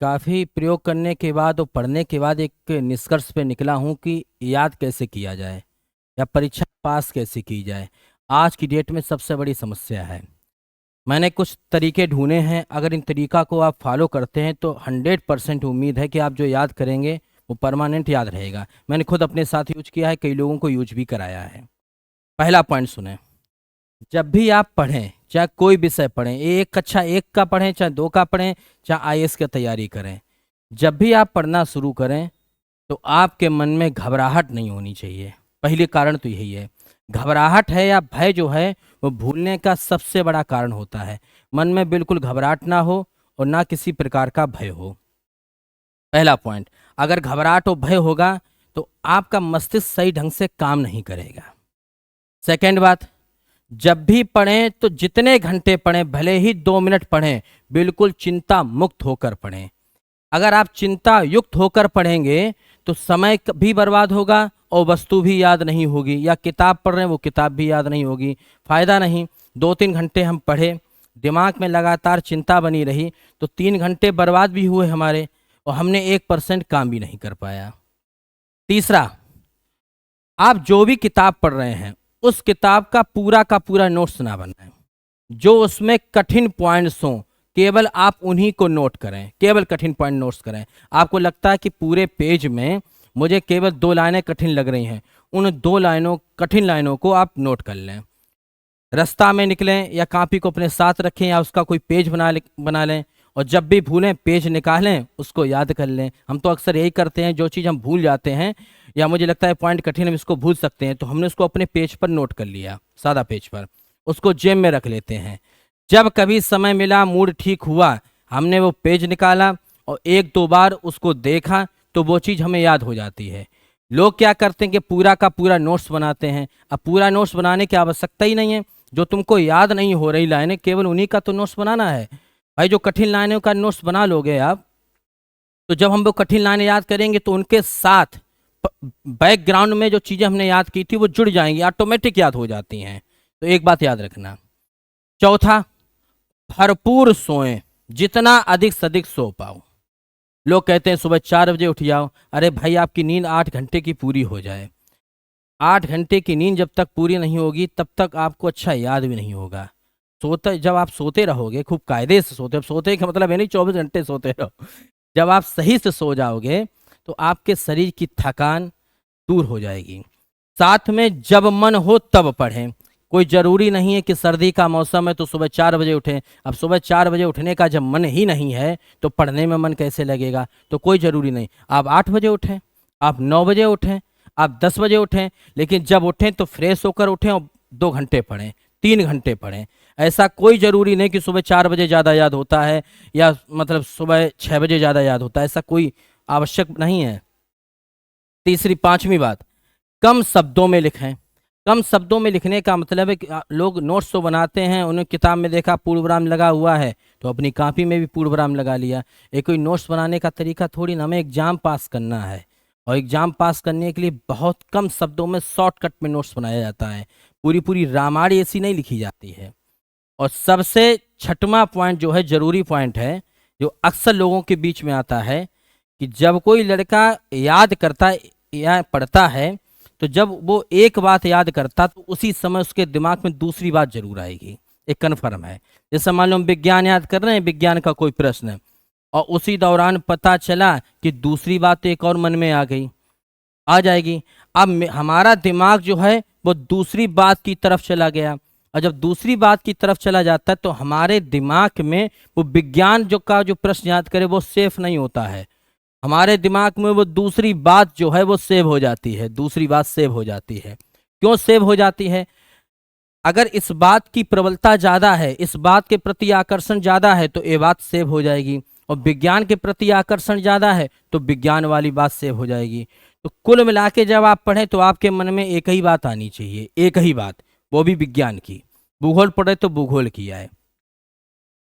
काफ़ी प्रयोग करने के बाद और पढ़ने के बाद एक निष्कर्ष पे निकला हूँ कि याद कैसे किया जाए या परीक्षा पास कैसे की जाए। आज की डेट में सबसे बड़ी समस्या है। मैंने कुछ तरीके ढूंढे हैं, अगर इन तरीका को आप फॉलो करते हैं तो 100% उम्मीद है कि आप जो याद करेंगे वो परमानेंट याद रहेगा। मैंने खुद अपने साथ यूज किया है, कई लोगों को यूज भी कराया है। पहला पॉइंट सुने। जब भी आप पढ़ें, चाहे कोई विषय पढ़ें, एक कक्षा एक का पढ़ें, चाहे दो का पढ़ें, चाहे आईएएस की तैयारी करें, जब भी आप पढ़ना शुरू करें तो आपके मन में घबराहट नहीं होनी चाहिए। पहले कारण तो यही है। घबराहट है या भय जो है वो भूलने का सबसे बड़ा कारण होता है। मन में बिल्कुल घबराहट ना हो और ना किसी प्रकार का भय हो। पहला पॉइंट, अगर घबराहट और भय होगा तो आपका मस्तिष्क सही ढंग से काम नहीं करेगा। सेकेंड बात, जब भी पढ़ें तो जितने घंटे पढ़ें, भले ही 2 मिनट पढ़ें, बिल्कुल चिंता मुक्त होकर पढ़ें। अगर आप चिंता युक्त होकर पढ़ेंगे तो समय भी बर्बाद होगा और वस्तु भी याद नहीं होगी, या किताब पढ़ रहे हैं वो किताब भी याद नहीं होगी, फायदा नहीं। 2-3 घंटे हम पढ़े, दिमाग में लगातार चिंता बनी रही तो 3 घंटे बर्बाद भी हुए हमारे और हमने 1% काम भी नहीं कर पाया। तीसरा, आप जो भी किताब पढ़ रहे हैं उस किताब का पूरा नोट्स ना बनाएं। जो उसमें कठिन पॉइंट्स हों केवल आप उन्हीं को नोट करें, केवल कठिन पॉइंट नोट्स करें। आपको लगता है कि पूरे पेज में मुझे केवल 2 लाइनें कठिन लग रही हैं, उन 2 लाइनों कठिन लाइनों को आप नोट कर लें। रास्ता में निकलें या कॉपी को अपने साथ रखें या उसका कोई पेज बना लें, और जब भी भूलें पेज निकालें, उसको याद कर लें। हम तो अक्सर यही करते हैं, जो चीज़ हम भूल जाते हैं या मुझे लगता है पॉइंट कठिन हम इसको भूल सकते हैं तो हमने उसको अपने पेज पर नोट कर लिया, सादा पेज पर, उसको जेब में रख लेते हैं। जब कभी समय मिला, मूड ठीक हुआ, हमने वो पेज निकाला और 1-2 बार उसको देखा तो वो चीज़ हमें याद हो जाती है। लोग क्या करते हैं कि पूरा का पूरा नोट्स बनाते हैं। अब पूरा नोट्स बनाने की आवश्यकता ही नहीं है। जो तुमको याद नहीं हो रही लाइनें, केवल उन्हीं का तो नोट्स बनाना है। भाई जो कठिन लाइनों का नोट्स बना लोगे आप, तो जब हम वो कठिन लाइनें याद करेंगे तो उनके साथ बैकग्राउंड में जो चीज़ें हमने याद की थी वो जुड़ जाएंगी, ऑटोमेटिक याद हो जाती हैं। तो एक बात याद रखना। चौथा, भरपूर सोएं, जितना अधिक से अधिक सो पाओ। लोग कहते हैं सुबह 4 बजे उठ जाओ। अरे भाई, आपकी नींद 8 घंटे की पूरी हो जाए। 8 घंटे की नींद जब तक पूरी नहीं होगी तब तक आपको अच्छा याद भी नहीं होगा। जब आप सोते रहोगे, खूब कायदे से सोते, अब सोते का मतलब है नहीं 24 घंटे सोते रहो। जब आप सही से सो जाओगे तो आपके शरीर की थकान दूर हो जाएगी। साथ में जब मन हो तब पढ़ें। कोई ज़रूरी नहीं है कि सर्दी का मौसम है तो सुबह 4 बजे उठें। अब सुबह 4 बजे उठने का जब मन ही नहीं है तो पढ़ने में मन कैसे लगेगा? तो कोई ज़रूरी नहीं, आप 8 बजे उठें, आप 9 बजे उठें, आप 10 बजे उठें, लेकिन जब उठें तो फ्रेश होकर उठें और 2 घंटे पढ़ें, 3 घंटे पढ़ें। ऐसा कोई ज़रूरी नहीं कि सुबह 4 बजे ज़्यादा याद होता है या मतलब सुबह 6 बजे ज़्यादा याद होता है, ऐसा कोई आवश्यक नहीं है। तीसरी, पांचवी बात, कम शब्दों में लिखें। कम शब्दों में लिखने का मतलब है कि लोग नोट्स तो बनाते हैं, उन्हें किताब में देखा पूर्वविराम लगा हुआ है तो अपनी कॉपी में भी पूर्वविराम लगा लिया। ये कोई नोट्स बनाने का तरीका थोड़ी ना। हमें एग्जाम पास करना है और एग्जाम पास करने के लिए बहुत कम शब्दों में शॉर्टकट में नोट्स बनाया जाता है। पूरी पूरी रामायण ऐसी नहीं लिखी जाती है। और सबसे छठवां पॉइंट जो है, जरूरी पॉइंट है, जो अक्सर लोगों के बीच में आता है कि जब कोई लड़का याद करता है या पढ़ता है तो जब वो एक बात याद करता तो उसी समय उसके दिमाग में दूसरी बात जरूर आएगी। एक कन्फर्म है। जैसे मान लो हम विज्ञान याद कर रहे हैं, विज्ञान का कोई प्रश्न, और उसी दौरान पता चला कि दूसरी बात एक और मन में आ गई, आ जाएगी। अब हमारा दिमाग जो है वो दूसरी बात की तरफ चला गया, और जब दूसरी बात की तरफ चला जाता है तो हमारे दिमाग में वो विज्ञान जो प्रश्न याद करे वो सेफ नहीं होता है। हमारे दिमाग में वो दूसरी बात जो है वो सेव हो जाती है, दूसरी बात सेव हो जाती है। क्यों सेव हो जाती है? अगर इस बात की प्रबलता ज़्यादा है, इस बात के प्रति आकर्षण ज़्यादा है तो ये बात सेव हो जाएगी, और विज्ञान के प्रति आकर्षण ज़्यादा है तो विज्ञान वाली बात सेव हो जाएगी। तो कुल मिला के जब आप पढ़ें तो आपके मन में एक ही बात आनी चाहिए, एक ही बात, वो भी विज्ञान की। भूगोल पढ़े तो भूगोल की आए।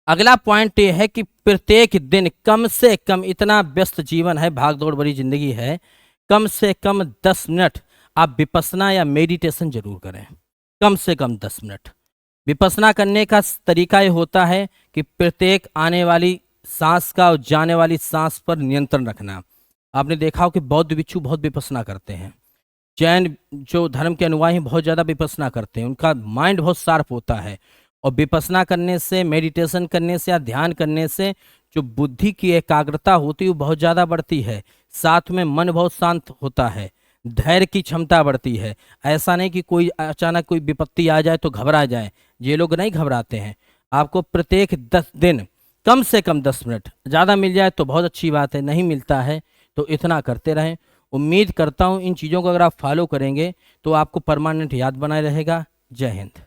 अगला पॉइंट ये है कि प्रत्येक दिन कम से कम, इतना व्यस्त जीवन है, भाग दौड़ भरी जिंदगी है, कम से कम 10 मिनट आप विपස්සना या मेडिटेशन जरूर करें। कम से कम 10 मिनट। विपස්සना करने का तरीका ये होता है कि प्रत्येक आने वाली सांस का और जाने वाली सांस पर नियंत्रण रखना। आपने देखा हो कि बौद्ध भिक्षु बहुत विपස්සना करते हैं, जैन जो धर्म के अनुयायी हैं बहुत ज़्यादा विपස්සना करते हैं, उनका माइंड बहुत शार्प होता है। और विपස්සना करने से, मेडिटेशन करने से या ध्यान करने से जो बुद्धि की एकाग्रता होती है वो बहुत ज़्यादा बढ़ती है। साथ में मन बहुत शांत होता है, धैर्य की क्षमता बढ़ती है। ऐसा नहीं कि कोई अचानक कोई विपत्ति आ जाए तो घबरा जाए, ये लोग नहीं घबराते हैं। आपको प्रत्येक 10 दिन कम से कम 10 मिनट, ज़्यादा मिल जाए तो बहुत अच्छी बात है, नहीं मिलता है तो इतना करते रहें। उम्मीद करता हूँ इन चीज़ों को अगर आप फॉलो करेंगे तो आपको परमानेंट याद बना रहेगा। जय हिंद।